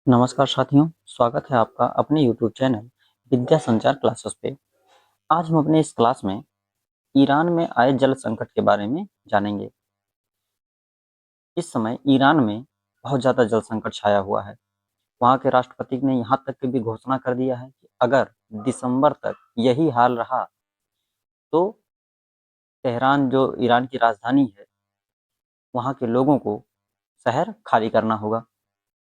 नमस्कार साथियों, स्वागत है आपका अपने YouTube चैनल विद्या संचार क्लासेस पे। आज हम अपने इस क्लास में ईरान में आए जल संकट के बारे में जानेंगे। इस समय ईरान में बहुत ज़्यादा जल संकट छाया हुआ है। वहाँ के राष्ट्रपति ने यहाँ तक की भी घोषणा कर दिया है कि अगर दिसंबर तक यही हाल रहा तो तेहरान जो ईरान की राजधानी है, वहाँ के लोगों को शहर खाली करना होगा,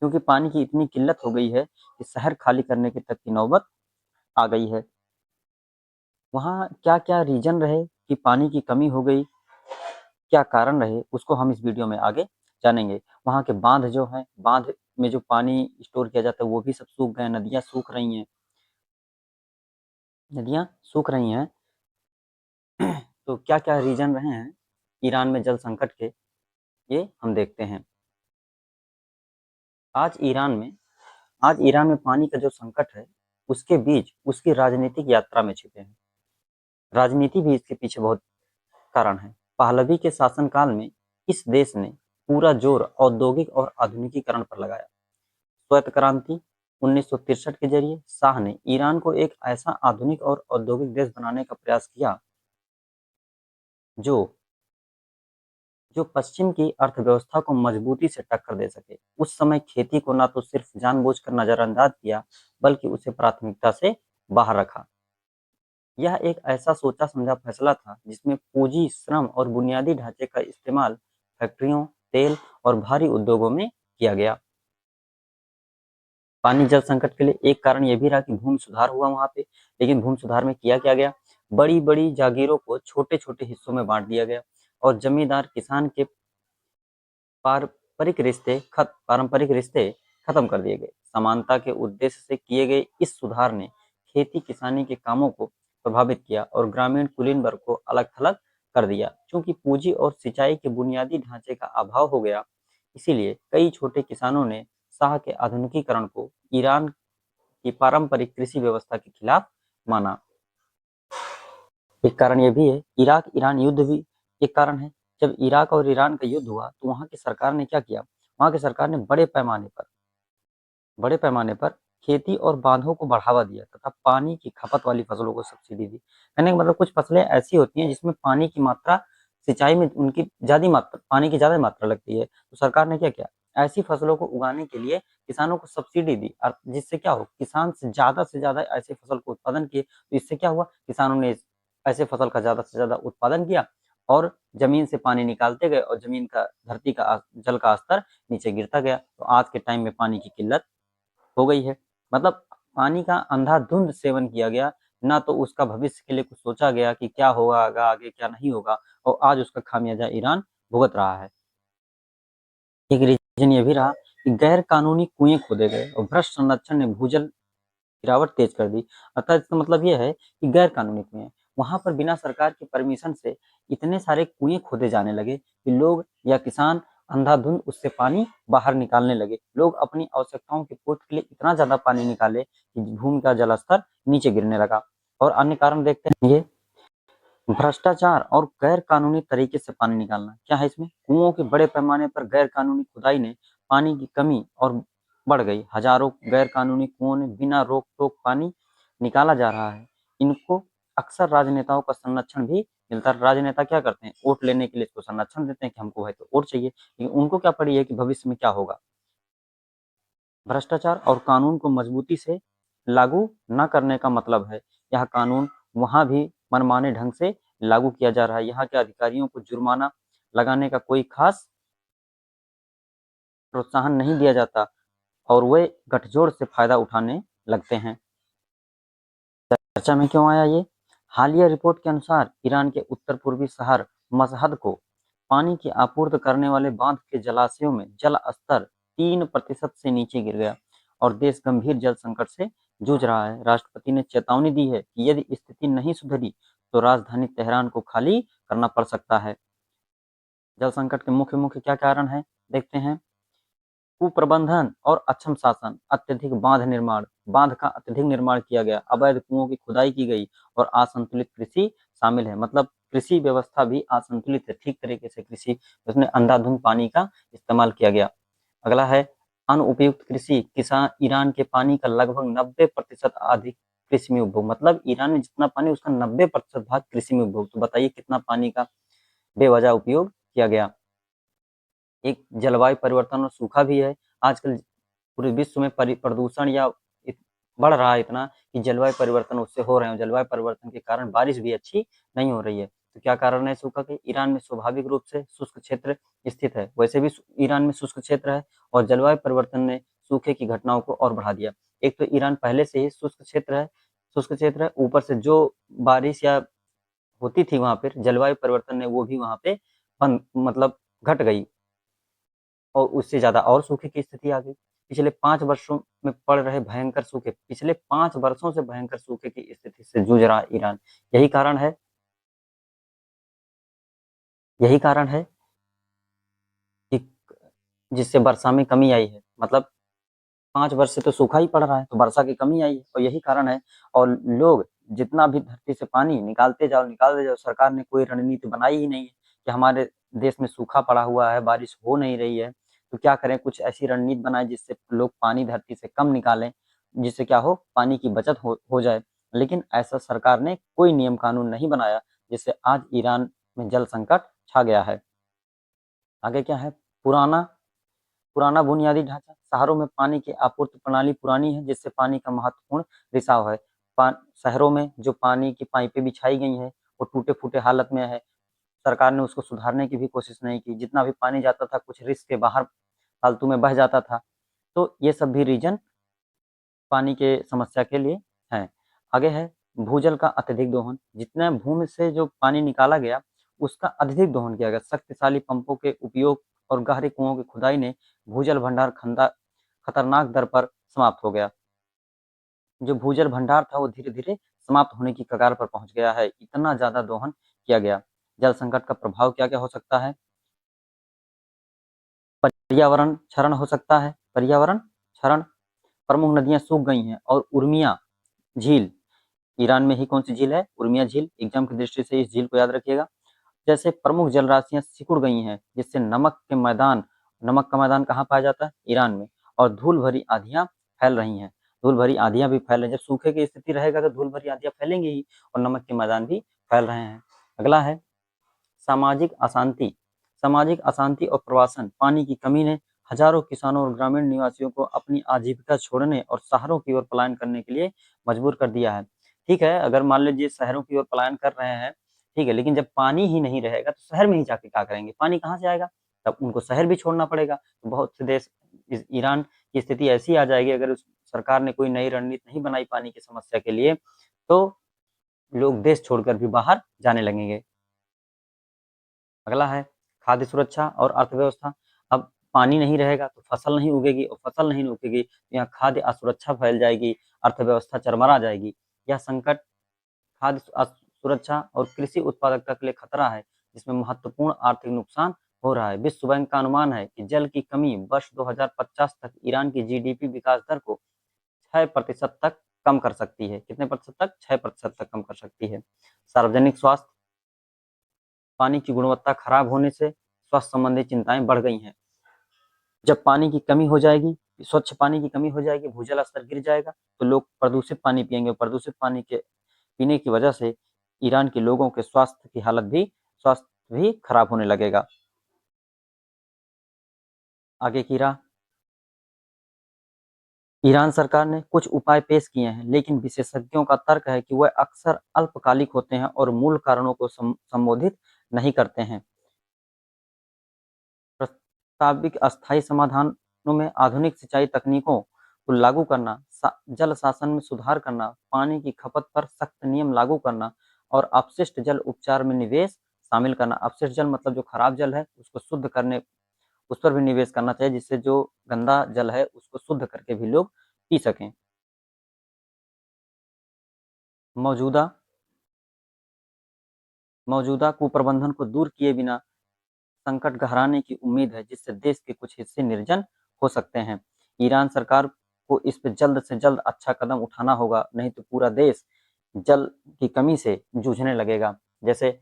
क्योंकि पानी की इतनी किल्लत हो गई है कि शहर खाली करने की तक की नौबत आ गई है। वहाँ क्या-क्या रीज़न रहे कि पानी की कमी हो गई, क्या कारण रहे, उसको हम इस वीडियो में आगे जानेंगे। वहाँ के बाँध जो हैं, बाँध में जो पानी स्टोर किया जाता है, वो भी सब सूख गए, नदियाँ सूख रही हैं। तो क्या-क्या रीज़न रहे हैं ईरान में जल संकट के, ये हम देखते हैं। आज ईरान में आज ईरान में पानी का जो संकट है, उसके बीच उसकी राजनीतिक यात्रा में छिपे हैं। राजनीति भी इसके पीछे बहुत कारण है। पहलवी के शासनकाल में इस देश ने पूरा जोर औद्योगिक और आधुनिकीकरण पर लगाया। श्वेत क्रांति 1963 के जरिए शाह ने ईरान को एक ऐसा आधुनिक और औद्योगिक देश बनाने का प्रयास किया जो जो पश्चिम की अर्थव्यवस्था को मजबूती से टक्कर दे सके। उस समय खेती को ना तो सिर्फ जानबूझकर नजरअंदाज किया, बल्कि उसे प्राथमिकता से बाहर रखा। यह एक ऐसा सोचा समझा फैसला था जिसमें पूंजी, श्रम और बुनियादी ढांचे का इस्तेमाल फैक्ट्रियों, तेल और भारी उद्योगों में किया गया। पानी जल संकट के लिए एक कारण यह भी रहा कि भूमि सुधार हुआ वहाँ पे, लेकिन भूमि सुधार में किया क्या गया? बड़ी-बड़ी जागीरों को छोटे-छोटे हिस्सों में बाँट दिया गया और जमींदार किसान के पारंपरिक रिश्ते खत्म कर दिए गए। समानता के उद्देश्य से किए गए इस सुधार ने खेती किसानी के कामों को प्रभावित किया और ग्रामीण कुलीन वर्ग को अलग-थलग कर दिया। चूंकि पूंजी और सिंचाई के बुनियादी ढांचे का अभाव हो गया, इसीलिए कई छोटे किसानों ने शाह के आधुनिकीकरण को ईरान की पारंपरिक कृषि व्यवस्था के खिलाफ माना। एक कारण ये भी है, इराक ईरान युद्ध भी एक कारण है। जब इराक और ईरान का युद्ध हुआ तो वहाँ की सरकार ने क्या किया? वहाँ की सरकार ने बड़े पैमाने पर खेती और बांधों को बढ़ावा दिया तथा पानी की खपत वाली फसलों को सब्सिडी दी। कहने का मतलब कुछ फसलें ऐसी होती हैं जिसमें पानी की मात्रा सिंचाई में उनकी पानी की ज़्यादा मात्रा लगती है। तो सरकार ने क्या किया? ऐसी फसलों को उगाने के लिए किसानों को सब्सिडी दी और जिससे क्या हो, किसान से ज़्यादा ऐसे फसल को उत्पादन किए। तो इससे क्या हुआ? किसानों ने ऐसे फसल का ज़्यादा से ज़्यादा उत्पादन किया और ज़मीन से पानी निकालते गए और धरती का जल का स्तर नीचे गिरता गया। तो आज के टाइम में पानी की किल्लत हो गई है। मतलब पानी का अंधाधुंध सेवन किया गया, ना तो उसका भविष्य के लिए कुछ सोचा गया कि क्या होगा आगे क्या नहीं होगा, और आज उसका खामियाजा ईरान भुगत रहा है। एक रीजन ये भी रहा कि गैर कानूनी कुएं खोदे गए और भ्रष्ट संरक्षण ने भूजल गिरावट तेज कर दी। अर्थात इसका मतलब ये है कि गैर कानूनी कुएं, वहां पर बिना सरकार की परमिशन से इतने सारे कुएं खोदे जाने लगे कि लोग या किसान अंधाधुंध उससे पानी बाहर निकालने लगे। लोग अपनी आवश्यकताओं की पूर्ति के लिए इतना ज्यादा पानी निकाले कि भूमि का जलस्तर नीचे गिरने लगा। और अन्य कारण देखते हैं, ये भ्रष्टाचार और गैर कानूनी तरीके से पानी निकालना क्या है इसमें? कुओं के बड़े पैमाने पर गैर कानूनी खुदाई ने पानी की कमी और बढ़ गई। हजारों गैर कानूनी कुओं ने बिना रोक टोक पानी निकाला जा रहा है। इनको अक्सर राजनेताओं का संरक्षण भी मिलता है। राजनेता क्या करते हैं? वोट लेने के लिए इसको संरक्षण देते हैं कि हमको भाई तो वोट चाहिए, लेकिन उनको क्या पड़ी है कि भविष्य में क्या होगा। भ्रष्टाचार और कानून को मजबूती से लागू न करने का मतलब है यह कानून वहां भी मनमाने ढंग से लागू किया जा रहा है। यहाँ के अधिकारियों को जुर्माना लगाने का कोई खास प्रोत्साहन नहीं दिया जाता और वे गठजोड़ से फायदा उठाने लगते हैं। चर्चा में क्यों आया ये? हालिया रिपोर्ट के अनुसार ईरान के उत्तर पूर्वी शहर मशहद को पानी की आपूर्ति करने वाले बांध के जलाशयों में जल स्तर 3% से नीचे गिर गया और देश गंभीर जल संकट से जूझ रहा है। राष्ट्रपति ने चेतावनी दी है कि यदि स्थिति नहीं सुधरी तो राजधानी तेहरान को खाली करना पड़ सकता है। जल संकट के मुख्य मुख्य क्या कारण है, देखते हैं। कुप्रबंधन और अक्षम शासन, बांध का अत्यधिक निर्माण किया गया, अवैध कुओं की खुदाई की गई और असंतुलित कृषि शामिल है। मतलब कृषि व्यवस्था भी असंतुलित है, ठीक तरीके से कृषि उसमें अंधाधुंध पानी का इस्तेमाल किया गया। अगला है अनुपयुक्त कृषि, किसान ईरान के पानी का लगभग 90% अधिक कृषि में उपभोग, मतलब ईरान में जितना पानी उसका 90% भाग कृषि में उपभोग। तो बताइए कितना पानी का बेवजह उपयोग किया गया। एक जलवायु परिवर्तन और सूखा भी है। आजकल पूरे विश्व में प्रदूषण या बढ़ रहा है इतना कि जलवायु परिवर्तन उससे हो रहे हैं। जलवायु परिवर्तन के कारण बारिश भी अच्छी नहीं हो रही है। तो क्या कारण है सूखा के? ईरान में स्वाभाविक रूप से शुष्क क्षेत्र स्थित है, वैसे भी ईरान में शुष्क क्षेत्र है और जलवायु परिवर्तन ने सूखे की घटनाओं को और बढ़ा दिया। एक तो ईरान पहले से ही शुष्क क्षेत्र है, ऊपर से जो बारिश या होती थी वहां पर, जलवायु परिवर्तन ने वो भी वहां पे मतलब घट गई और उससे ज्यादा और सूखे की स्थिति आ गई। पिछले 5 वर्षों से भयंकर सूखे की स्थिति से जूझ रहा ईरान। यही कारण है यही कारण है कि जिससे वर्षा में कमी आई है। मतलब 5 वर्ष से तो सूखा ही पड़ रहा है, तो वर्षा की कमी आई है और यही कारण है। और लोग जितना भी धरती से पानी निकालते जाओ, सरकार ने कोई रणनीति बनाई ही नहीं है कि हमारे देश में सूखा पड़ा हुआ है, बारिश हो नहीं रही है, तो क्या करें? कुछ ऐसी रणनीति बनाए जिससे लोग पानी धरती से कम निकालें, जिससे क्या हो, पानी की बचत हो जाए। लेकिन ऐसा सरकार ने कोई नियम कानून नहीं बनाया, जिससे आज ईरान में जल संकट छा गया है। आगे क्या है? पुराना पुराना बुनियादी ढांचा। शहरों में पानी की आपूर्ति प्रणाली पुरानी है, जिससे पानी का महत्वपूर्ण रिसाव है। शहरों में जो पानी की पाइपें बिछाई गई हैं वो टूटे फूटे हालत में है। सरकार ने उसको सुधारने की भी कोशिश नहीं की। जितना भी पानी जाता था कुछ रिस्क के बाहर फालतू में बह जाता था। तो ये सब भी रीजन पानी के समस्या के लिए है। आगे है भूजल का अत्यधिक दोहन। जितना भूमि से जो पानी निकाला गया उसका अत्यधिक दोहन किया गया। शक्तिशाली पंपों के उपयोग और गहरे कुओं की खुदाई ने भूजल भंडार खतरनाक दर पर समाप्त हो गया। जो भूजल भंडार था वो धीरे धीरे समाप्त होने की कगार पर पहुंच गया है, इतना ज्यादा दोहन किया गया। जल संकट का प्रभाव क्या क्या हो सकता है? पर्यावरण क्षरण हो सकता है। पर्यावरण क्षरण, प्रमुख नदियां सूख गई हैं और उर्मिया झील, ईरान में ही कौन सी झील है? उर्मिया झील। एग्जाम की दृष्टि से इस झील को याद रखिएगा। जैसे प्रमुख जल राशियां सिकुड़ गई हैं, जिससे नमक का मैदान कहाँ पाया जाता है? ईरान में। और धूल भरी आंधियां फैल रही हैं। धूल भरी आंधियां भी फैल रही हैं। जब सूखे की स्थिति रहेगा तो धूल भरी आंधियां फैलेंगी ही और नमक के मैदान भी फैल रहे हैं। अगला है सामाजिक अशांति। सामाजिक अशांति और प्रवासन। पानी की कमी ने हजारों किसानों और ग्रामीण निवासियों को अपनी आजीविका छोड़ने और शहरों की ओर पलायन करने के लिए मजबूर कर दिया है। ठीक है, अगर मान लीजिए शहरों की ओर पलायन कर रहे हैं, ठीक है, लेकिन जब पानी ही नहीं रहेगा तो शहर में ही जाके क्या करेंगे? पानी कहाँ से आएगा? तब उनको शहर भी छोड़ना पड़ेगा। तो बहुत से देश, ईरान की स्थिति ऐसी आ जाएगी अगर उस सरकार ने कोई नई रणनीति नहीं बनाई पानी की समस्या के लिए, तो लोग देश छोड़कर भी बाहर जाने लगेंगे। अगला है खाद्य सुरक्षा और अर्थव्यवस्था। अब पानी नहीं रहेगा तो फसल नहीं उगेगी और फसल नहीं उगेगी तो यहाँ खाद्य असुरक्षा फैल जाएगी, अर्थव्यवस्था चरमरा जाएगी। यह संकट खाद्य सुरक्षा और कृषि उत्पादकता के लिए खतरा है, जिसमें महत्वपूर्ण आर्थिक नुकसान हो रहा है। विश्व बैंक का अनुमान है कि जल की कमी वर्ष 2050 तक ईरान की जीडीपी विकास दर को 6% तक कम कर सकती है। कितने प्रतिशत तक? 6% तक कम कर सकती है। सार्वजनिक स्वास्थ्य। पानी की गुणवत्ता खराब होने से स्वास्थ्य संबंधी चिंताएं बढ़ गई हैं। जब पानी की कमी हो जाएगी, स्वच्छ पानी की कमी हो जाएगी, भूजल स्तर गिर जाएगा, तो लोग प्रदूषित पानी पिएंगे और प्रदूषित पानी के पीने की वजह से ईरान के लोगों के स्वास्थ्य भी खराब होने लगेगा। आगे की राह। ईरान सरकार ने कुछ उपाय पेश किए हैं, लेकिन विशेषज्ञों का तर्क है कि वह अक्सर अल्पकालिक होते हैं और मूल कारणों को संबोधित नहीं करते हैं। प्रस्तावित अस्थायी समाधानों में आधुनिक सिंचाई तकनीकों को लागू करना, जल शासन में सुधार करना, पानी की खपत पर सख्त नियम लागू करना और अपशिष्ट जल उपचार में निवेश शामिल करना। अपशिष्ट जल मतलब जो खराब जल है उसको शुद्ध करने, उस पर भी निवेश करना चाहिए, जिससे जो गंदा जल है उसको शुद्ध करके भी लोग पी सकें। मौजूदा मौजूदा कुप्रबंधन को दूर किए बिना संकट गहराने की उम्मीद है, जिससे देश के कुछ हिस्से निर्जन हो सकते हैं। ईरान सरकार को इस पर जल्द से जल्द अच्छा कदम उठाना होगा, नहीं तो पूरा देश जल की कमी से जूझने लगेगा। जैसे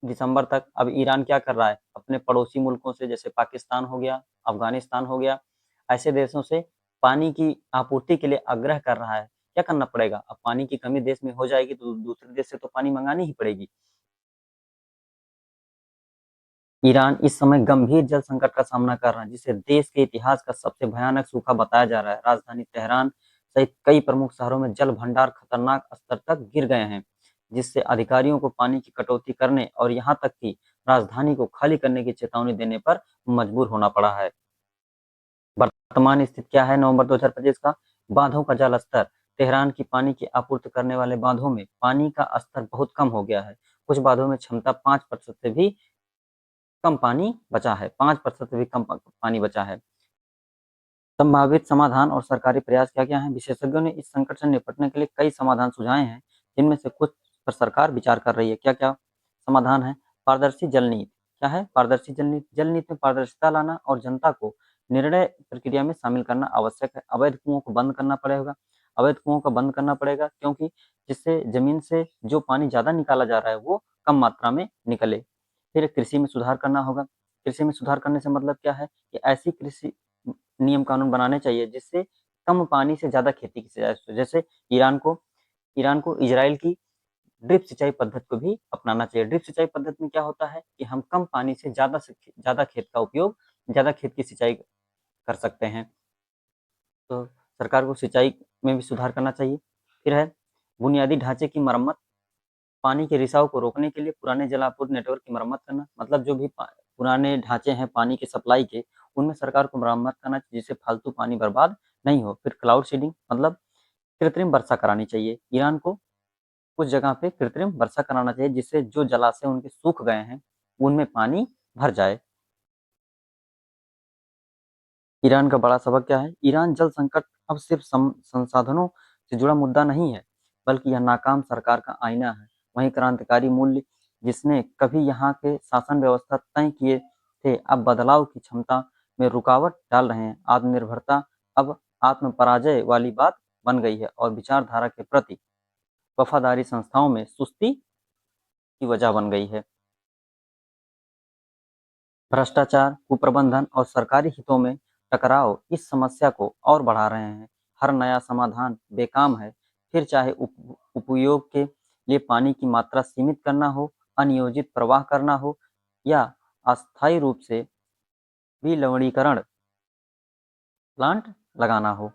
दिसंबर तक अब ईरान क्या कर रहा है? अपने पड़ोसी मुल्कों से, जैसे पाकिस्तान हो गया, अफगानिस्तान हो गया, ऐसे देशों से पानी की आपूर्ति के लिए आग्रह कर रहा है। क्या करना पड़ेगा? अब पानी की कमी देश में हो जाएगी तो दूसरे देश से तो पानी मंगानी ही पड़ेगी। ईरान इस समय गंभीर जल संकट का सामना कर रहा है, जिसे देश के इतिहास का सबसे भयानक सूखा बताया जा रहा है। राजधानी तेहरान सहित कई प्रमुख शहरों में जल भंडार खतरनाक स्तर तक गिर गए हैं, जिससे अधिकारियों को पानी की कटौती करने और यहां तक कि राजधानी को खाली करने की चेतावनी देने पर मजबूर होना पड़ा है। वर्तमान स्थिति क्या है नवंबर 2025 का? बांधों का जल स्तर। तेहरान की पानी की आपूर्ति करने वाले बांधों में पानी का स्तर बहुत कम हो गया है। कुछ बांधों में क्षमता 5% से भी कम पानी बचा है, 5% से भी कम पानी बचा है। संभावित समाधान और सरकारी प्रयास क्या-क्या हैं? विशेषज्ञों ने इस संकट से निपटने के लिए कई समाधान सुझाए हैं, जिनमें से कुछ पर सरकार विचार कर रही है। क्या-क्या समाधान है? पारदर्शी जल नीति। क्या है पारदर्शी जल नीति? जल नीति में पारदर्शिता लाना और जनता को निर्णय प्रक्रिया में शामिल करना आवश्यक है। अवैध कुओं को बंद करना पड़ेगा। अवैध कुओं को बंद करना पड़ेगा, क्योंकि जिससे जमीन से जो पानी ज़्यादा निकाला जा रहा है, वो कम मात्रा में निकले। फिर कृषि में सुधार करना होगा। कृषि में सुधार करने से मतलब क्या है कि ऐसी कृषि नियम कानून बनाने चाहिए जिससे कम पानी से ज़्यादा खेती की जाए। जैसे ईरान को इजराइल की ड्रिप सिंचाई पद्धति को भी अपनाना चाहिए। ड्रिप सिंचाई पद्धति में क्या होता है कि हम कम पानी से ज़्यादा खेत का उपयोग, ज़्यादा खेत की सिंचाई कर सकते हैं। तो सरकार को सिंचाई में भी सुधार करना चाहिए। फिर है बुनियादी ढांचे की मरम्मत। पानी के रिसाव को रोकने के लिए पुराने जल आपूर्ति नेटवर्क की मरम्मत करना, मतलब जो भी पुराने ढांचे हैं पानी के सप्लाई के, उनमें सरकार को मरम्मत करना चाहिए, जिससे फालतू पानी बर्बाद नहीं हो। फिर क्लाउड सीडिंग, मतलब कृत्रिम वर्षा करानी चाहिए। ईरान को कुछ जगह पे कृत्रिम वर्षा कराना चाहिए, जिससे जो जलाशय उनके सूख गए हैं उनमें पानी भर जाए। ईरान का बड़ा सबक क्या है? ईरान जल संकट अब सिर्फ संसाधनों से जुड़ा मुद्दा नहीं है, बल्कि यह नाकाम सरकार का आईना है। वहीं क्रांतिकारी मूल्य जिसने कभी यहाँ के शासन व्यवस्था तय किए थे, अब बदलाव की क्षमता में रुकावट डाल रहे हैं। आत्मनिर्भरता अब आत्म पराजय वाली बात बन गई है और विचारधारा के प्रति वफादारी संस्थाओं में सुस्ती की वजह बन गई है। भ्रष्टाचार, कुप्रबंधन और सरकारी हितों में टकराव इस समस्या को और बढ़ा रहे हैं। हर नया समाधान बेकाम है, फिर चाहे उपयोग के लिए पानी की मात्रा सीमित करना हो, अनियोजित प्रवाह करना हो या अस्थायी रूप से विलवणीकरण प्लांट लगाना हो।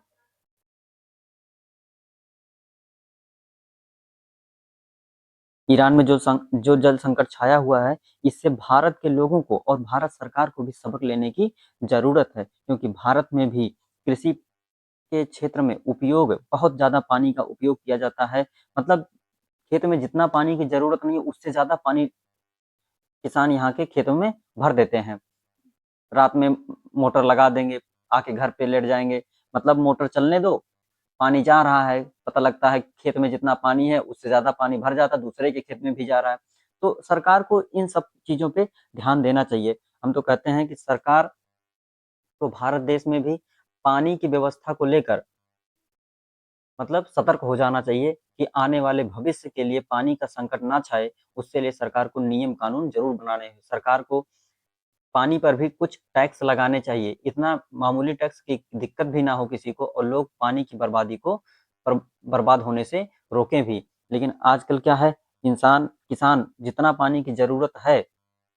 ईरान में जो जल संकट छाया हुआ है, इससे भारत के लोगों को और भारत सरकार को भी सबक लेने की जरूरत है, क्योंकि भारत में भी कृषि के क्षेत्र में उपयोग बहुत ज़्यादा पानी का उपयोग किया जाता है। मतलब खेत में जितना पानी की ज़रूरत नहीं है, उससे ज़्यादा पानी किसान यहाँ के खेतों में भर देते हैं। रात में मोटर लगा देंगे, आके घर पे लेट जाएँगे, मतलब मोटर चलने दो, पानी जा रहा है, पता लगता है खेत में जितना पानी है, उससे ज़्यादा पानी भर जाता है, दूसरे के खेत में भी जा रहा है। तो सरकार को इन सब चीज़ों पे ध्यान देना चाहिए। हम तो कहते हैं कि सरकार को भारत देश में भी पानी की व्यवस्था को लेकर मतलब सतर्क हो जाना चाहिए कि आने वाले भविष्य के लिए पानी का संकट ना छाए, उसके लिए सरकार को नियम कानून ज़रूर बनाने हैं। सरकार को पानी पर भी कुछ टैक्स लगाने चाहिए। इतना मामूली टैक्स की दिक्कत भी ना हो किसी को और लोग पानी की बर्बादी को बर्बाद होने से रोकें भी। लेकिन आजकल क्या है, किसान जितना पानी की ज़रूरत है,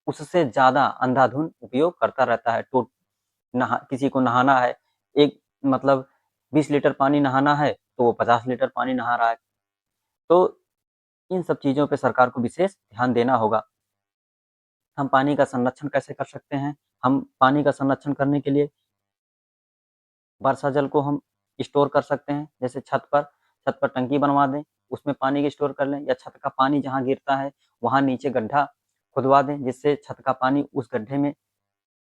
उससे ज़्यादा अंधाधुंध उपयोग करता रहता है। तो किसी को नहाना है, एक मतलब 20 लीटर पानी नहाना है, तो वो 50 लीटर पानी नहा रहा है। तो इन सब चीज़ों पे सरकार को विशेष ध्यान देना होगा। हम पानी का संरक्षण कैसे कर सकते हैं? हम पानी का संरक्षण करने के लिए वर्षा जल को हम स्टोर कर सकते हैं, जैसे छत पर टंकी बनवा दें, उसमें पानी को स्टोर कर लें, या छत का पानी जहाँ गिरता है, वहाँ नीचे गड्ढा खुदवा दें, जिससे छत का पानी उस गड्ढे में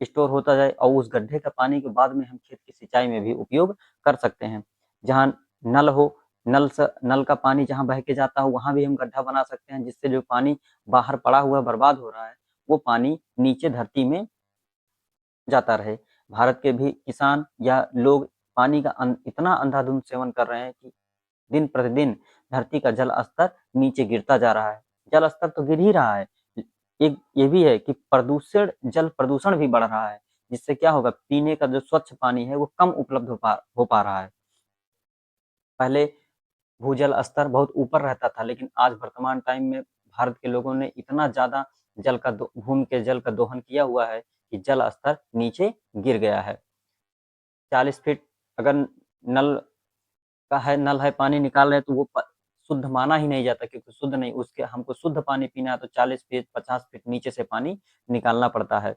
स्टोर होता जाए और उस गड्ढे का पानी को बाद में हम खेत की सिंचाई में भी उपयोग कर सकते हैं। जहाँ नल हो, नल का पानी जहाँ बह के जाता हो, वहाँ भी हम गड्ढा बना सकते हैं, जिससे जो पानी बाहर पड़ा हुआ बर्बाद हो रहा है, वो पानी नीचे धरती में जाता रहे। भारत के भी किसान या लोग पानी का इतना अंधाधुंध सेवन कर रहे हैं कि दिन प्रतिदिन धरती का जल स्तर नीचे गिरता जा रहा है। जल स्तर तो गिर ही रहा है। एक ये भी है कि जल प्रदूषण भी बढ़ रहा है, जिससे क्या होगा, पीने का जो स्वच्छ पानी है वो कम उपलब्ध हो पा रहा है। पहले भूजल स्तर बहुत ऊपर रहता था, लेकिन आज वर्तमान टाइम में भारत के लोगों ने इतना ज़्यादा भूमि के जल का दोहन किया हुआ है कि जल स्तर नीचे गिर गया है। 40 फीट अगर नल है, पानी निकाल रहे हैं, तो वो शुद्ध माना ही नहीं जाता, क्योंकि शुद्ध नहीं, उसके हमको शुद्ध पानी पीना है तो 40 फीट 50 फीट नीचे से पानी निकालना पड़ता है।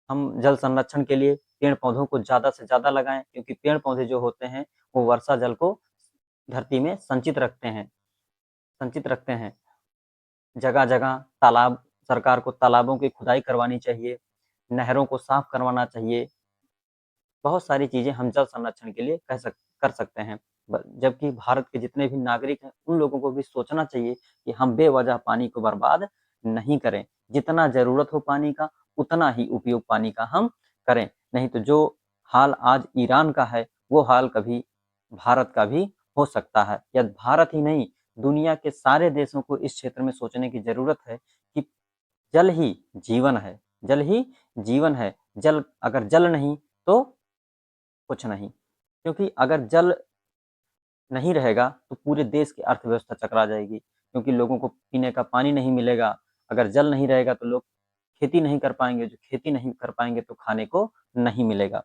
हम जल संरक्षण के लिए पेड़ पौधों को ज़्यादा से ज़्यादा लगाएं, क्योंकि पेड़ पौधे जो होते हैं वो वर्षा जल को धरती में संचित रखते हैं। जगह जगह तालाब, सरकार को तालाबों की खुदाई करवानी चाहिए, नहरों को साफ करवाना चाहिए। बहुत सारी चीज़ें हम जल संरक्षण के लिए कर सकते हैं। जबकि भारत के जितने भी नागरिक हैं उन लोगों को भी सोचना चाहिए कि हम बेवजह पानी को बर्बाद नहीं करें। जितना ज़रूरत हो पानी का उतना ही उपयोग पानी का हम करें, नहीं तो जो हाल आज ईरान का है वो हाल कभी भारत का भी हो सकता है। या भारत ही नहीं, दुनिया के सारे देशों को इस क्षेत्र में सोचने की ज़रूरत है कि जल ही जीवन है, जल ही जीवन है। जल अगर जल नहीं तो कुछ नहीं, क्योंकि अगर जल नहीं रहेगा तो पूरे देश की अर्थव्यवस्था चकरा जाएगी, क्योंकि लोगों को पीने का पानी नहीं मिलेगा। अगर जल नहीं रहेगा तो लोग खेती नहीं कर पाएंगे, जो खेती नहीं कर पाएंगे तो खाने को नहीं मिलेगा।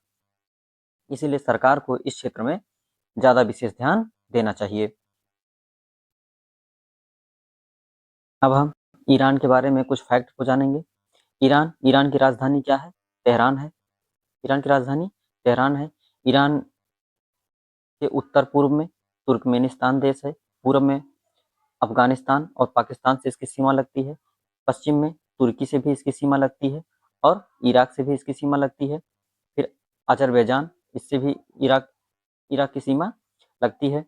इसीलिए सरकार को इस क्षेत्र में ज़्यादा विशेष ध्यान देना चाहिए। अब हम ईरान के बारे में कुछ फैक्ट को जानेंगे। ईरान की राजधानी क्या है? तेहरान है। ईरान की राजधानी तेहरान है। ईरान के उत्तर पूर्व में तुर्कमेनिस्तान देश है, पूर्व में अफगानिस्तान और पाकिस्तान से इसकी सीमा लगती है, पश्चिम में तुर्की से भी इसकी सीमा लगती है और इराक से भी इसकी सीमा लगती है। फिर अजरबैजान, इससे भी इराक इराक की सीमा लगती है।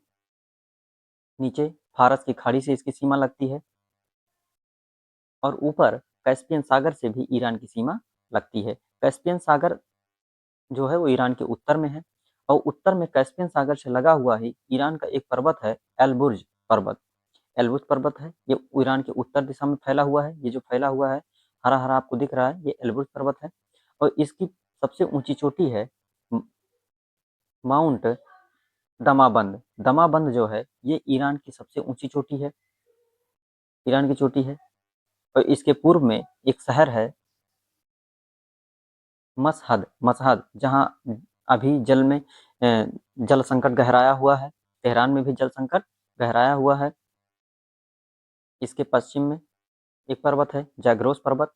नीचे फारस की खाड़ी से इसकी सीमा लगती है और ऊपर कैस्पियन सागर से भी ईरान की सीमा लगती है। कैस्पियन सागर जो है वो ईरान के उत्तर में है और उत्तर में कैस्पियन सागर से लगा हुआ ही ईरान का एक पर्वत है, एलबुर्ज पर्वत। एल्बुस पर्वत है, ये ईरान के उत्तर दिशा में फैला हुआ है। ये जो फैला हुआ है हरा हरा आपको दिख रहा है, ये एल्बुस पर्वत है और इसकी सबसे ऊंची चोटी है माउंट दमाबंद। दमाबंद जो है ये ईरान की सबसे ऊंची चोटी है, ईरान की चोटी है। और इसके पूर्व में एक शहर है मशहद, जहाँ अभी जल संकट गहराया हुआ है। तेहरान में भी जल संकट गहराया हुआ है। इसके पश्चिम में एक पर्वत है जैग्रोस पर्वत।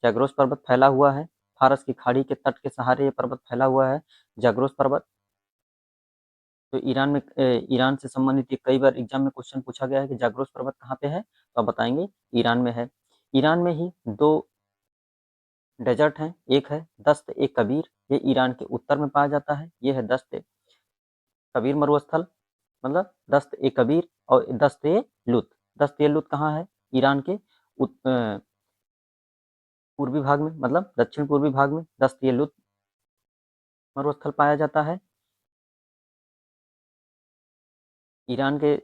जैग्रोस पर्वत फैला हुआ है, फारस की खाड़ी के तट के सहारे ये पर्वत फैला हुआ है, जैग्रोस पर्वत। तो ईरान से संबंधित ये कई बार एग्जाम में क्वेश्चन पूछा गया है कि जैग्रोस पर्वत कहाँ पे है, तो आप बताएंगे ईरान में है। ईरान में ही दो डेजर्ट हैं, एक है दस्त ए कबीर, ये ईरान के उत्तर में पाया जाता है। ये है दस्त ए कबीर मरुस्थल, मतलब दस्त ए कबीर, और दस्त ए लुत। दस्त ए लुत कहाँ है? ईरान के पूर्वी भाग में, मतलब दक्षिण पूर्वी भाग में दस्त ए लुत मरुस्थल पाया जाता है। ईरान के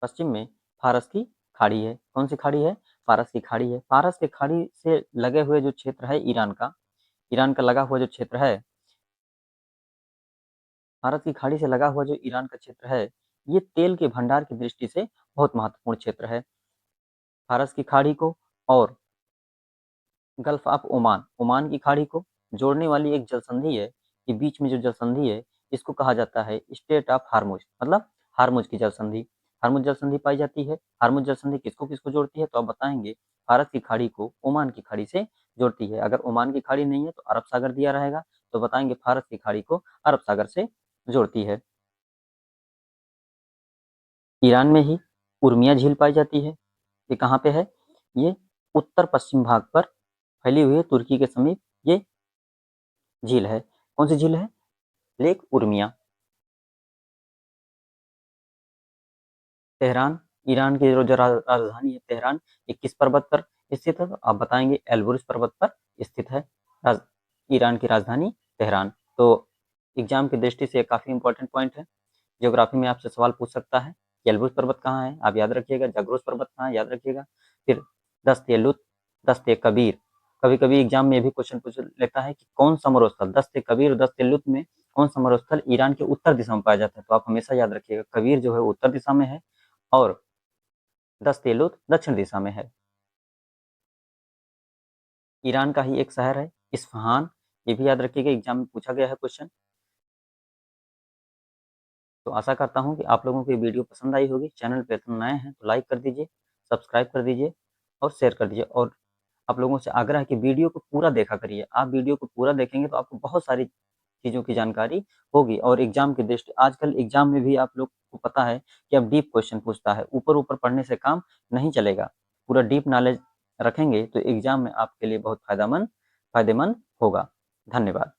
पश्चिम में फारस की खाड़ी है। कौन सी खाड़ी है? फारस की खाड़ी है। फारस की खाड़ी से लगे हुए जो क्षेत्र है ईरान का लगा हुआ जो क्षेत्र है, फारस की खाड़ी से लगा हुआ जो ईरान का क्षेत्र है, ये तेल के भंडार की दृष्टि से बहुत महत्वपूर्ण क्षेत्र है। फारस की खाड़ी को और गल्फ ऑफ ओमान की खाड़ी को जोड़ने वाली एक जलसंधि है, ये बीच में जो जलसंधि है इसको कहा जाता है स्टेट ऑफ हार्मुज, मतलब हार्मुज की जलसंधि। हार्मुज जलसंधि पाई जाती है। हार्मुज जलसंधि किसको किसको जोड़ती है, तो आप बताएंगे फारस की खाड़ी को ओमान की खाड़ी से जोड़ती है। अगर ओमान की खाड़ी नहीं है तो अरब सागर दिया रहेगा, तो बताएंगे फारस की खाड़ी को अरब सागर से जोड़ती है। ईरान में ही उर्मिया झील पाई जाती है। ये कहाँ पे है? ये उत्तर पश्चिम भाग पर फैली हुई है, तुर्की के समीप ये झील है। कौन सी झील है? Lake Urmia. तेहरान, ईरान की जो राजधानी है तेहरान, ये किस पर्वत पर स्थित है, तो आप बताएंगे एल्बुर्ज पर्वत पर स्थित है राज, ईरान की राजधानी तेहरान। तो एग्जाम की दृष्टि से काफी इंपॉर्टेंट पॉइंट है। ज्योग्राफी में आपसे सवाल पूछ सकता है एल्बुर्ज पर्वत कहाँ है, आप याद रखिएगा। जग्रोस पर्वत कहाँ है, याद रखिएगा। फिर दस्त ए लुत, दस्त ए कबीर, कभी कभी एग्जाम में भी क्वेश्चन पूछ लेता है कि कौन सा मरुस्थल, दस्त कबीर और दस्त लुत में कौन सा मरुस्थल ईरान के उत्तर दिशा में पाया जाता है। तो आप हमेशा याद रखिएगा, कबीर जो है उत्तर दिशा में है और दस्त लुत दक्षिण दिशा में है। ईरान का ही एक शहर है इस्फहान, ये भी याद रखिएगा, एग्जाम में पूछा गया है क्वेश्चन। तो आशा करता हूँ कि आप लोगों को ये वीडियो पसंद आई होगी। चैनल पे तुम नए हैं तो लाइक कर दीजिए, सब्सक्राइब कर दीजिए और शेयर कर दीजिए। और आप लोगों से आग्रह है कि वीडियो को पूरा देखा करिए। आप वीडियो को पूरा देखेंगे तो आपको बहुत सारी चीज़ों की जानकारी होगी। और एग्जाम की दृष्टि, आजकल एग्जाम में भी आप लोग को पता है कि अब डीप क्वेश्चन पूछता है, ऊपर ऊपर पढ़ने से काम नहीं चलेगा। पूरा डीप नॉलेज रखेंगे तो एग्जाम में आपके लिए बहुत फायदेमंद होगा। धन्यवाद।